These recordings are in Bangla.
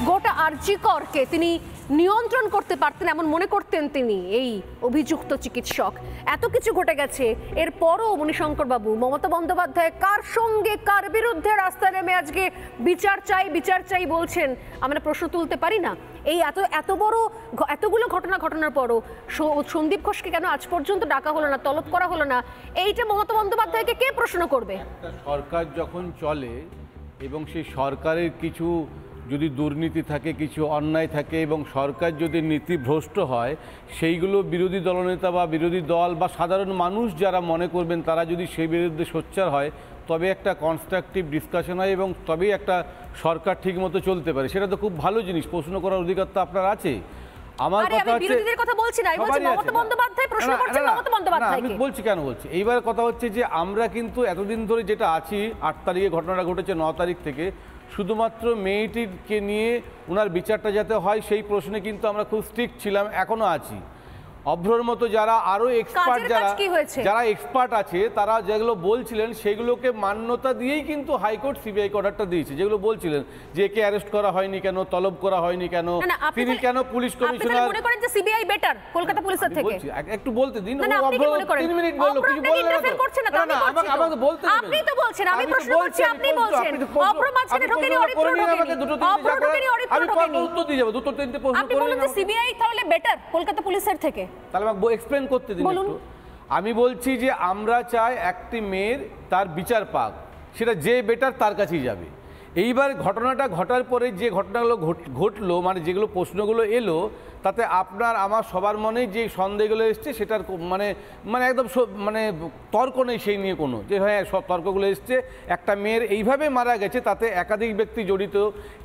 গোটা আরজি করকে তিনি নিয়ন্ত্রণ করতে পারতেন এমন মনে করতেন তিনি এই অভিযুক্ত চিকিৎসক। এত কিছু ঘটে গেছে, এরপরও মণিশঙ্কর বাবু, মমতা বন্দ্যোপাধ্যায় কার সঙ্গে কার বিরুদ্ধে রাস্তায় নেমে আজকে বিচার চাই বলছেন। আমরা প্রশ্ন তুলতে পারি না? এই এত বড় এতগুলো ঘটনার পরও সন্দীপ ঘোষকে কেন আজ পর্যন্ত ডাকা হলো না, তলব করা হলো না? এইটা মমতা বন্দ্যোপাধ্যায়কে কে প্রশ্ন করবে? সরকার যখন চলে এবং সেই সরকারের কিছু যদি দুর্নীতি থাকে, কিছু অন্যায় থাকে এবং সরকার যদি নীতিভ্রষ্ট হয়, সেইগুলো বিরোধী দলনেতা বা বিরোধী দল বা সাধারণ মানুষ যারা মনে করবেন তারা যদি সেই বিরুদ্ধে সোচ্চার হয়, তবে একটা কনস্ট্রাকটিভ ডিসকাশন হয় এবং তবেই একটা সরকার ঠিকমতো চলতে পারে। সেটা তো খুব ভালো জিনিস, প্রশ্ন করার অধিকার তো আপনার আছে। আমার কথা হচ্ছে বিরোধীদের কথা বলছি না, আমি বলছি মমতা বন্দ্যোপাধ্যায় প্রশ্ন করছেন মমতা বন্দ্যোপাধ্যায়কে। আমি বলছি কেন বলছি, এইবার কথা হচ্ছে যে আমরা কিন্তু এতদিন ধরে যেটা আছি, 8 তারিখে ঘটনাটা ঘটেছে, 9 তারিখ থেকে শুধুমাত্র মেয়েটিকে নিয়ে ওনার বিচারটা যাতে হয় সেই প্রশ্নে কিন্তু আমরা খুব স্ট্রিক্ট ছিলাম, এখনো আছি। অভ্রর মতো যারা আরো এক্সপার্ট, যারা এক্সপার্ট আছে, তারা যেগুলো বলছিলেন সেগুলোকে মান্যতা দিয়েই কিন্তু হাইকোর্ট সিবিআই অর্ডারটা দিয়েছে। যেগুলো বলছিলেন যে একে অ্যারেস্ট করা হয়নি কেন, তলব করা হয়নি কেন, তিনি কেন পুলিশ কমিশনার মনে করেন যে সিবিআই বেটার কলকাতা পুলিশের থেকে? একটু বলতে দিন, 3 মিনিট বললো, কিছু বললেন না। আমাকে বলতে দিন। আপনি তো বলছেন, আমি প্রশ্ন করছি, আপনি বলছেন অভ্র মাঝখানে ঢোকেনি, অরিত্র ঢোকেনি, আমি উত্তর দিয়ে যাব। দুটো তিনটে প্রশ্ন আপনি বলেন যে সিবিআই তাহলে বেটার কলকাতা পুলিশের থেকে? তাহলে আমাকে এক্সপ্লেন করতে দিন একটু। আমি বলছি যে আমরা চাই একটি মেয়ের তার বিচার পাক, সেটা যে বেটার তার কাছেই যাবে। এইবার ঘটনাটা ঘটার পরে যে ঘটনাগুলো ঘটলো, মানে যেগুলো প্রশ্নগুলো এলো, তাতে আপনার আমার সবার মনে যে সন্দেহগুলো এসছে সেটার মানে একদম মানে তর্ক নেই সেই নিয়ে কোনো, যে হ্যাঁ সব তর্কগুলো এসছে। একটা মেয়ের এইভাবে মারা গেছে, তাতে একাধিক ব্যক্তি জড়িত,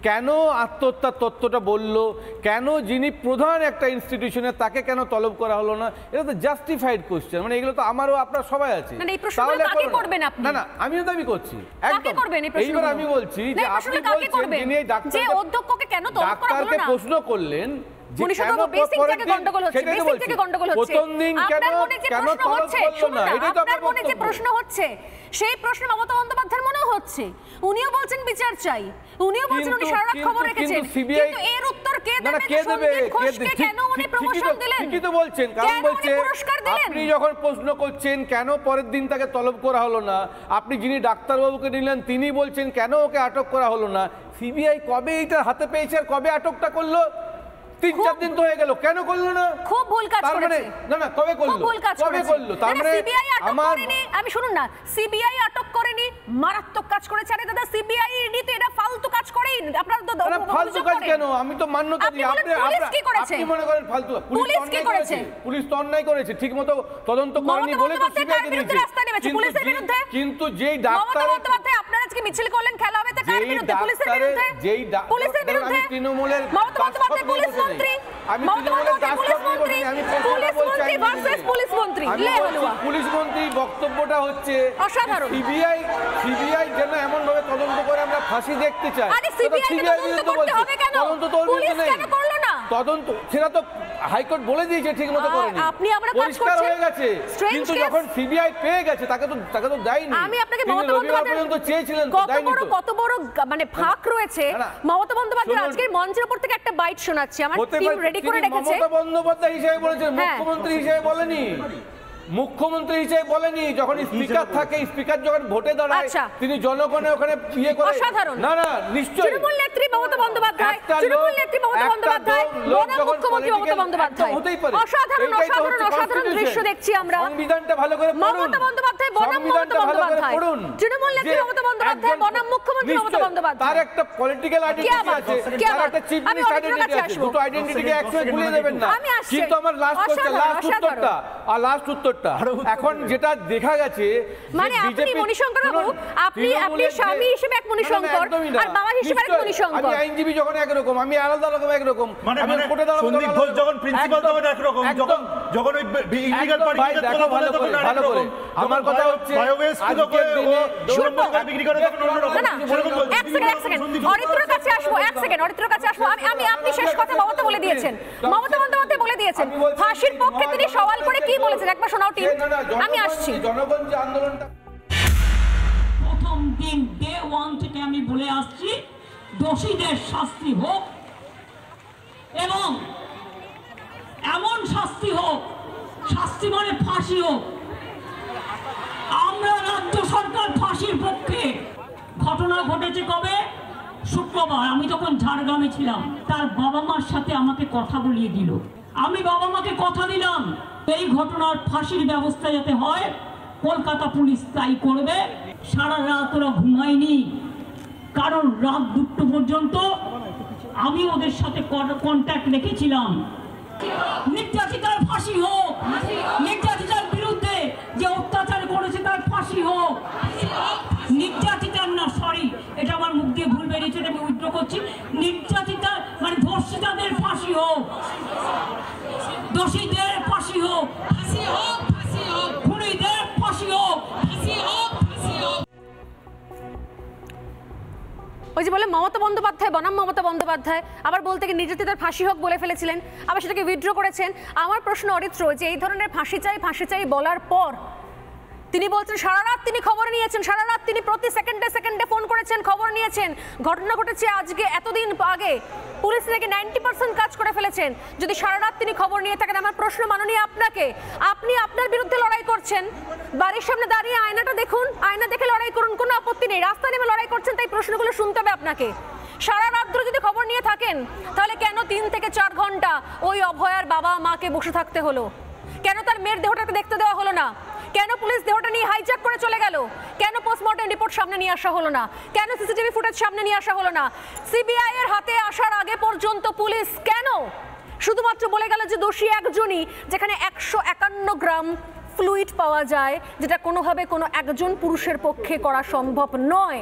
কেন আত্মহত্যার তত্ত্বটা বললো, কেন যিনি প্রধান একটা ইনস্টিটিউশনে তাকে কেন তলব করা হলো না, এটা তো জাস্টিফাইড কোশ্চেন। মানে এগুলো তো আমারও আপনার সবাই আছে। না না, আমিও দাবি করছি একদম। এইবার আমি বলছি যে আপনি বলছেন যিনি ডাক্তারকে প্রশ্ন করলেন সেই প্রশ্ন মমতা বন্দ্যোপাধ্যায়ের মনে হচ্ছে, উনিও বলছেন বিচার চাই, উনিও বলছেন উনি সারা রাত খবর রেখেছেন, কিন্তু এর উত্তর কে দেবে? কেন উনি প্রমোশন দিলেন? ঠিকই তো বলছেন, কারণ বলছে আপনি যখন প্রশ্ন করছেন কেন পরের দিন তাকে তলব করা হলো না, আপনি যিনি ডাক্তারবাবুকে নিলেন তিনি বলছেন কেন ওকে আটক করা হলো না। সিবিআই কবে এটা হাতে পেয়েছে আর কবে আটকটা করলো? 3-4 দিন তো হয়ে গেল, কেন করলো না? খুব ভুল কাজ করেছে। না কবে করলো? তার মানে সিবিআই আটক করেনি, আমি শুনুন না, সিবিআই আটক করেনি, মারাত্মক কাজ করেছে। আরে দাদা, সিবিআই ইডি তো এটা ফালতু কাজ করেই, আপনারা তো ফালতু কাজ কেন? আমি তো মান্যতা দিই। আপনি মনে করেন ফালতু? পুলিশ কি করেছে? পুলিশ তো অন্যায় করেছে, ঠিকমতো তদন্ত করেনি বলে তো সিবিআই কে দিয়েছে। কিন্তু যেই ডাক্তার আপনারা আজকে মিছিল করলেন, খেলা হবে তা কার বিরুদ্ধে? পুলিশের বিরুদ্ধে। পুলিশের বিরুদ্ধে তৃণমূলের পুলিশ মন্ত্রী, পুলিশ মন্ত্রী বক্তব্যটা হচ্ছে সিবিআই যেন এমন ভাবে তদন্ত করে আমরা ফাঁসি দেখতে চাই। তদন্ত সেটা তো হাইকোর্ট বলে দিয়েছে ঠিক মতো করেনি, পরিষ্কার হয়ে গেছে। কিন্তু যখন সিবিআই পেয়ে গেছে তাকে তো দেয়নি। আমি আপনাকে রবিবার পর্যন্ত চেয়েছিলেন, কত বড় মানে ফাঁক রয়েছে। মমতা বন্দ্যোপাধ্যায় আজকে মঞ্চের উপর থেকে একটা বাইট শোনাচ্ছে, আমার টিম রেডি করে রেখেছে। মমতা বন্দ্যোপাধ্যায় হিসেবে বলেছেন, মুখ্যমন্ত্রী হিসেবে বলেনি। মুখ্যমন্ত্রী হিসেবে বলেনি, যখন স্পিকার থাকে, স্পিকার যখন ভোটে দাঁড়ায় তিনি জনগণের ওখানে ইয়ে করে। না না, নিশ্চয়ই তৃণমূল নেত্রী মমতা বন্দ্যোপাধ্যায়, তৃণমূল নেত্রী মমতা বন্দ্যোপাধ্যায়, বনাম মুখ্যমন্ত্রী মমতা বন্দ্যোপাধ্যায়, অসাধারণ দৃশ্য দেখছি আমরা। সংবিধানটা ভালো করে পড়ুন, মমতা বন্দ্যোপাধ্যায় বনাম মমতা বন্দ্যোপাধ্যায়, তৃণমূল নেত্রী মমতা বন্দ্যোপাধ্যায় বনাম মুখ্যমন্ত্রী মমতা বন্দ্যোপাধ্যায়। তার একটা পলিটিক্যাল আইডেন্টিটি আছে, তার একটা চিফ মিনিস্টার আইডেন্টিটি আছে। দুটো আইডেন্টিটিকে একসাথে ভুলিয়ে দেবেন না। কিন্তু আমার লাস্ট উত্তরটা এখন যেটা দেখা গেছে, মানে আপনি মণিশঙ্কর বাবু, আপনি স্বামী হিসেবে এক মণিশঙ্কর আর বাবা হিসেবে এক মণিশঙ্কর। আমি আইনজীবী যখন একরকম, আমি আলাদা রকম একরকম, আমি কোর্টে দাঁড়াবো, সন্দীপ ঘোষ যখন প্রিন্সিপাল তখন একরকম, যখন ওই ইলিগাল পার্টিকে তোলা বলে তখন ভালো করে। আমার কথা হচ্ছে বায়োওয়েস গুলো করে সুরক্ষা বিক্রি করে তখন অন্যরকম। এক সেকেন্ড অরিত্রর কাছে আসবো, এক সেকেন্ড অরিত্রর কাছে আসবো। আমি আপনি শেষ কথা মমতা বলে দিয়েছেন, মমতা বন্দ্যোপাধ্যায় বলে দিয়েছেন। ফাঁসির পক্ষে তিনি সওয়াল করে কি বলেছেন একবার শোনাও টিম। আমি আসছি। জনগণ যে আন্দোলনটা প্রথম দিন ডে 1 থেকে আমি বলে আসছি দোষীদের শাস্তি হোক এবং এমন শাস্তি হোক, শাস্তি মানে ফাঁসি হোক। আমরা রাজ্য সরকার ফাঁসির পক্ষে। ঘটনা ঘটেছে কবে? শুক্রবার। আমি তখন ঝাড়গ্রামে ছিলাম। তার বাবা মার সাথে আমাকে কথা বলিয়ে দিল। আমি বাবা মাকে কথা দিলাম এই ঘটনার ফাঁসির ব্যবস্থা যাতে হয়, কলকাতা পুলিশ তাই করবে। সারা রাত ওরা ঘুমায়নি, কারণ রাত 2টো পর্যন্ত আমি ওদের সাথে কন্ট্যাক্ট রেখেছিলাম। নির্যাতিতার ফাঁসি হোক, নির্যাতিতার বিরুদ্ধে যে অত্যাচার করেছে তার ফাঁসি হোক। নির্যাতিতার না, সরি, এটা আমার মুখ দিয়ে ভুল বেরিয়েছে, আমি উইথড্র করছি। নির্যাতিতা মানে ধর্ষিতাদের ফাঁসি হোক, দোষীদের ফাঁসি হোক, খুনিদের ফাঁসি হোক। ওই যে বলে মমতা বন্দ্যোপাধ্যায় বনাম মমতা বন্দ্যোপাধ্যায়, আবার বলতে গিয়ে নির্যাতিতার ফাঁসি হোক বলে ফেলেছিলেন, আবার সেটাকে উইথড্র করেছেন। আমার প্রশ্ন অরিত্র, যে এই ধরনের ফাঁসি চাই বলার পর তিনি বলছেন সারা রাত তিনি খবর নিয়েছেন, সারা রাত তিনি প্রতি সেকেন্ডে ফোন করেছেন, খবর নিয়েছেন। ঘটনা ঘটেছে আজকে এতদিন আগে, পুলিশ নাকি 90% কাজ করে ফেলেছেন। যদি সারা রাত তিনি খবর নিয়ে থাকেন, আমার প্রশ্ন মাননীয় আপনাকে, আপনি আপনার বিরুদ্ধে লড়াই করছেন, বাড়ির সামনে দাঁড়িয়ে আয়নাটা দেখুন, আয়না দেখে লড়াই করুন, কোনো আপত্তি নেই। রাস্তায় নেমে লড়াই করছেন, তাই প্রশ্নগুলো শুনতে হবে আপনাকে। সারা রাত ধরে যদি খবর নিয়ে থাকেন, তাহলে কেন 3 থেকে 4 ঘন্টা ওই অভয়ার বাবা মাকে বসে থাকতে হলো? কেন তার মেয়ের দেহটাকে দেখতে দেওয়া হলো না? কেন পুলিশ দেহটা নিয়ে হাইজ্যাক করে চলে গেল? কেন পোস্টমর্টেম রিপোর্ট সামনে নিয়ে আসা হলো না? কেন সিসিটিভি ফুটেজ সামনে নিয়ে আসা হলো না? সিবিআই এর হাতে আসার আগে পর্যন্ত পুলিশ কেন শুধুমাত্র বলে গেল যে দোষী একজনই, যেখানে 151 গ্রাম ফ্লুইড পাওয়া যায়, যেটা কোনোভাবে কোনো একজন পুরুষের পক্ষে করা সম্ভব নয়।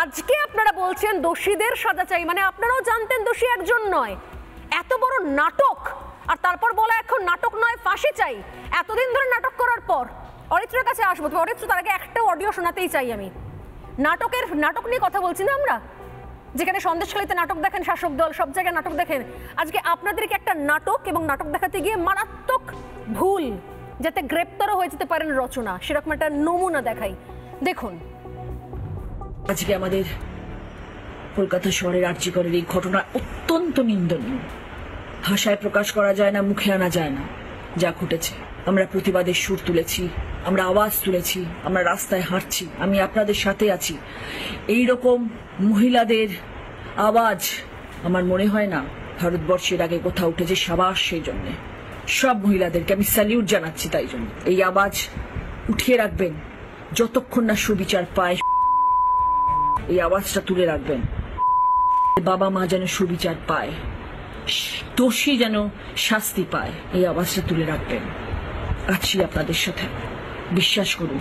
আজকে আপনারা বলছেন দোষীদের সাজা চাই, মানে আপনারাও জানতেন দোষী একজন নয়। এত বড় নাটক, আর তারপর বলা এখন নাটক নয় ফাঁসি চাই। এতদিন ধরে নাটক করার পর অরিত্রের কাছে আসবো, তবে অরিত্র তার আগে একটা অডিও শোনাতেই চাই আমি। নাটক নিয়ে কথা বলছি না আমরা, যেখানে সন্দেশখালীতে নাটক দেখেন শাসক দল, সব জায়গায় নাটক দেখেন। আজকে আপনাদেরকে একটা নাটক এবং নাটক দেখাতে গিয়ে মারাত্মক ভুল, যাতে গ্রেপ্তারও হয়ে যেতে পারেন রচনা, সেরকম একটা নমুনা দেখাই, দেখুন। আজকে আমাদের কলকাতা শহরের আর্চিকরের এই ঘটনা অত্যন্ত নিন্দনীয়। ভাষায় প্রকাশ করা যায় না, মুখে আনা যায় না যা ঘটেছে। আমরা প্রতিবাদের সুর তুলেছি, আমরা আওয়াজ তুলেছি, আমরা রাস্তায় হাঁটছি, আমি আপনাদের সাথে আছি। এই রকম মহিলাদের আওয়াজ আমার মনে হয় না ভারতবর্ষের আগে কোথাও উঠেছে। সাবাস সেই জন্য সব মহিলাদেরকে আমি স্যালিউট জানাচ্ছি। তাই জন্য এই আওয়াজ উঠিয়ে রাখবেন যতক্ষণ না সুবিচার পায়। এই আওয়াজটা তুলে রাখবেন, বাবা মা যেন সুবিচার পায়, দোষী যেন শাস্তি পায়। এই আওয়াজটা তুলে রাখবেন। আছি আপনাদের সাথে, বিশ্বাস করুন।